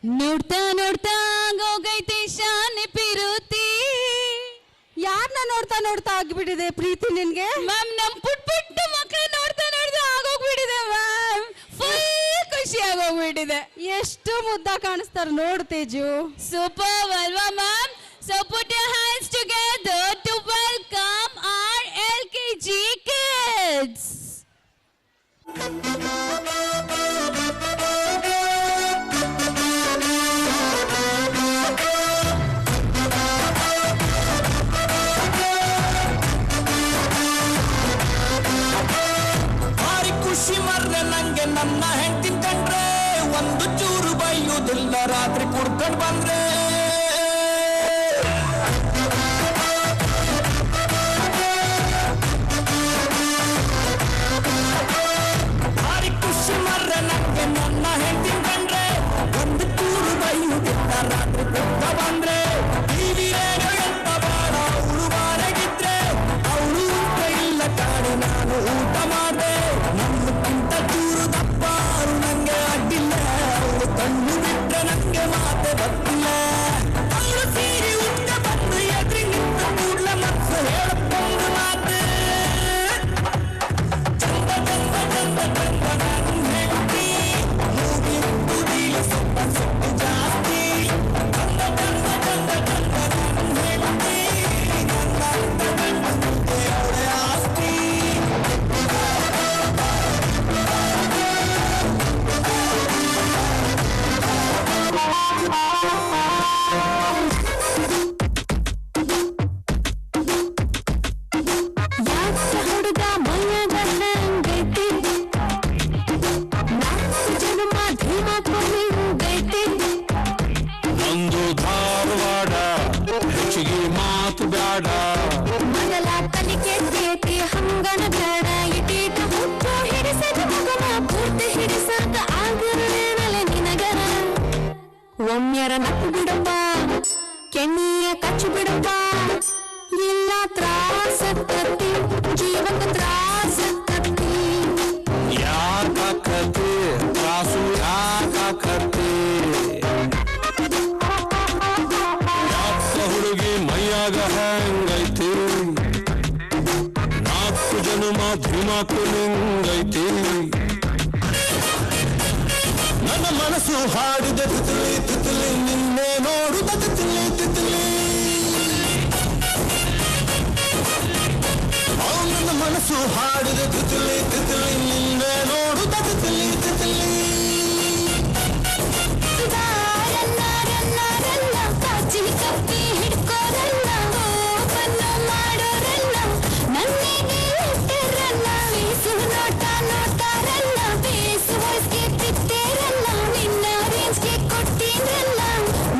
ನೋಡ್ತಾ ನೋಡ್ತಾ ಆಗೋಗೈತೆ ಶಾನೆ ಪಿರುತಿ. ಯಾರನ್ನ ನೋಡ್ತಾ ನೋಡ್ತಾ ಆಗ್ಬಿಟ್ಟಿದೆ ಪ್ರೀತಿ ನಿನ್ಗೆ? ಮ್ಯಾಮ್ ನಮ್ ಪುಟ್ ಮಕ್ಕಳು ನೋಡ್ತಾ ನೋಡ್ತಾ ಆಗೋಗ್ಬಿಟ್ಟಿದೆ ಮ್ಯಾಮ್. ಫುಲ್ ಖುಷಿ ಆಗೋಗ್ಬಿಟ್ಟಿದೆ. ಎಷ್ಟು ಮುದ್ದ ಕಾಣಿಸ್ತಾರ ನೋಡು ತೇಜು. ಸೂಪರ್ ಅಲ್ವಾ ma'am? So put your hands together to welcome our LKG kids. ಭಾರಿ ಖುಷಿ ಮರ್ರೆ ನಂಗೆ ನನ್ನ ಹೆಂಡತಿ ಕಂಡ್ರೆ, ಒಂದು ಚೂರು ಬೈಯುವುದಿಲ್ಲ ರಾತ್ರಿ ಕುಡ್ಕೊಂಡ್ ಬಂದ್ರೆ. ಭಾರಿ ಖುಷಿ ಮರ್ರೆ ನಂಗೆ ನನ್ನ ಹೆಂಡತಿ ಕಂಡ್ರೆ, ಒಂದು ಚೂರು ಬೈಯುವುದಿಲ್ಲ ರಾತ್ರಿ ಕುಡ್ಕ ಬಂದ್ರೆ. ಟಿವಿ ರೇಡಿಯೋ ಎಂತ ಬೇಡ ಅವಳು ಬಾರಗಿದ್ರೆ, ಅವಳು ಊಟ ಇಲ್ಲ ಕಾಣಿ ನಾನು ಊಟ ಮಾಡ್ದೆ. ನನ್ನಕ್ಕಿಂತ ಚೂರು ದಪ್ಪ ಅವಳು ನಂಗೆ ಅಡ್ಡಿಲ್ಲ, ಅವಳು ಕಣ್ಣು ಬಿಟ್ರೆ ನಂಗೆ ಮಾತೆ ಬರ್ತಿಲ್ಲ. ಅವಳು ಸೀರೆ ಉಟ್ಟ ಬಂದು ಎದ್ರಿ ನಿಂತ ಕೂಡ್ಲ ಮನಸ್ಸು ಹೇಳಕ್ಕೊಂದು ಮಾತೆ. ಚಂದ ಚಂದ ಚಂದ ಚಂದ ನಾನು ಹೇಳ್ತಿ, ಮೂಗಿ ತುದಿಯ ಸೊಪ್ಪ ಸೊಪ್ಪು ಜಾಸ್ತಿ. ಚಂದ ಚಂದ ಚಂದ ಚಂದ ನಾನು ಹೇಳ್ತಿ, ನನ್ನ ಅಂತ ಗಂಡ ಮುಂದೆ ಅವಳೇ ಆಸ್ತಿ. ಯಾಕ ಹುಡುಗ ಮೈಯಾಗ ಹಂಗೈತಿ, ನಾಲ್ಕು ಜನ್ಮ ಧೀಮ ಕೊನಿಂಗೈತಿ. ನಂದು ಧಾರವಾಡ ಹೆಚ್ಚಿಗೆ ಮಾತು ಬ್ಯಾಡ, ಮೊದಲ ಕಲಿಕೆ ತೇತಿ ಹಂಗನ ಬೇಡ. ಇಟೀಟ ಹುಟ್ಟು ಹಿಡಿಸದ ಮಗನ ಪೂರ್ತಿ ಹಿಡಿಸಾಕ ಆಗಿರಲೇನಲ್ಲ ನಿನಗರ. ಒಮ್ಮೆರ ನಕ್ಕು ಬಿಡಪ್ಪ, ಕೆಣ್ಣಿಯ ಕಚ್ಚು ಬಿಡಪ್ಪ, ಇಲ್ಲ ತ್ರಾಸಕ್ಕತ್ತಿ, ಜೀವಕ್ಕೆ ತ್ರಾಸಕ್ಕತ್ತಿ. ಯಾಕತಿ ತ್ರಾಸು ಯಾಕತಿ. ಯಾಕ ಹುಡುಗಿ ಮೈಯಾಗ ಹೆಂಗೈತಿ, ನಾಲ್ಕು ಜನ್ಮ ಧೀಮಾಕು ನಿಂಗೈತಿ. ನನ್ನ ಮನಸ್ಸು ಹಾಡಿದ ತಿತಲಿ ತಿತಲಿ, ನಿನ್ನೆ ನೋಡುತ್ತ ತಿತಲಿ ತಿತಲಿ. ನನ್ನ ಮನಸ್ಸು ಹಾಡಿದ ತಿತಲಿ ತಿತಲಿ, ನಿನ್ನೆ ನೋಡುತ್ತ ತಿತಲಿ ತಿತಲಿ. ರಲ್ಲ ರಲ್ಲ ರಲ್ಲ ಕಾಚಿ ಕಪ್ಪಿ ಹಿಡ್ಕೋರಲ್ಲ, ಓಪನ್ನು ಮಾಡೋರಲ್ಲ, ನನ್ನಿಗೆ ಇಟ್ಟಿರಲ್ಲ. ಬೀಸು ನೋಟ ನೋಡ್ತಾರಲ್ಲ, ಬೇಸು ವಯಸ್ಸಿಗೆ ತಿತ್ತೇರಲ್ಲ, ನಿನ್ನ ರೇಂಜ್ಗೆ ಕೊಟ್ಟಿರಲ್ಲ,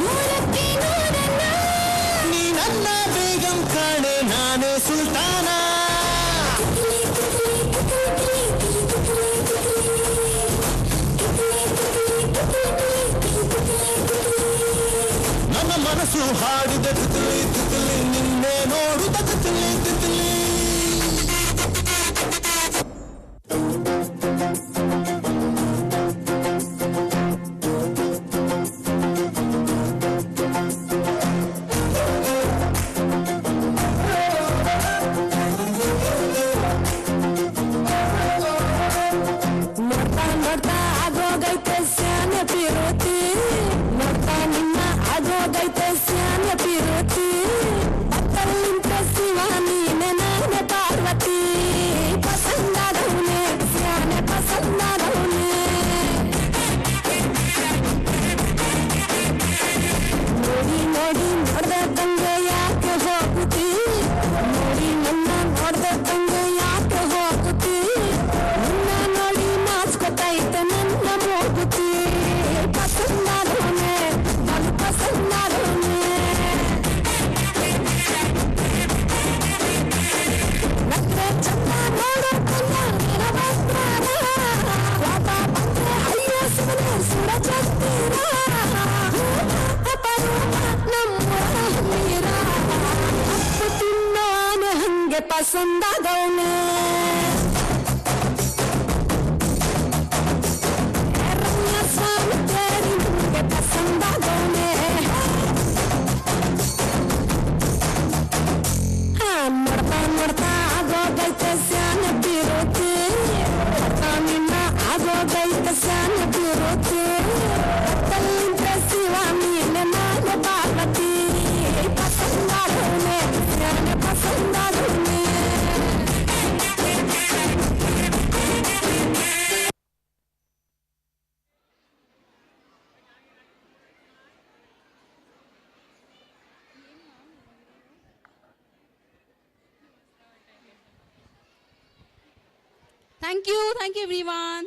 ನೂರಕ್ಕೆ ನೂರಲ್ಲ. ನೀ ನನ್ನ ಬೇಗಂ ಕಾಣೆ ನಾನೇ ಸುಲ್ತಾನ. ನನ್ನ ಮನಸ್ಸು ಹಾಡಿದ ತಿತಲಿ ತಿತಲಿ, ನಿನ್ನೆ ನೋಡುತ್ತ ತಿತಲಿ ತಿತಲಿ. ನೋಡ್ತಾ ನೋಡ್ತಾ ಆಗೋಗೈತೆ ಸ್ಯಾನೆ ಪಿರುತಿ, ನೋಡ್ತಾ ನಿನ್ನ ಆಗೋಗೈತೆ ಸ್ಯಾನೆ ಪಿರುತಿ. ಅತ್ತಲ್ಲಿಂತ ಶಿವ ನೀನೆ ನಾನೇ ಪಾರ್ವತಿ, ಪಸಂದಾದವನೇ ಸ್ಯಾನೆ ಪಸಂದಾದವನೇ. ನೋಡಿ ನೋಡಿ ನೋಡ್ದ ತಂಗೆ ಯಾಕೆ ಹೋಗುತ್ತಿ, ನೋಡಿ ನನ್ನ ನೋಡ್ದ ತಂಗೆ ಯಾಕೆ ಹೋಗುತ್ತಿ. ನಿನ್ನ ನೋಡಿ ನಾಚ್ಕೊತೈತೆ ನನ್ನ ಮೂಗುತಿ, ಪಸಂದಾದವನೇ ಬಲು ಪಸಂದಾದವನೇ. ನಕ್ರೆ ಚಂದ ನೋಡೋಕ್ಕಲ್ಲ ನಿನ ವಸ್ತ್ರನ, ಕೋಪ ಬಂದ್ರೆ ಅಯ್ಯೋ ಸುಮ್ಮನೆ ಸುಡ ಚಸ್ತೀರ. ನಮ್ಮೂರ ಅಪ್ಪು ತಿನ್ನೋನೆ ಹಂಗೆ ಪಸಂದಾದವನೇ. ಸ್ವಾಮಿ ತೇರಿ ನಿಮಗೆ ಪಸಂದ ಥ್ಯಾಂಕ್ ಯು ಎವ್ರಿವಾನ್.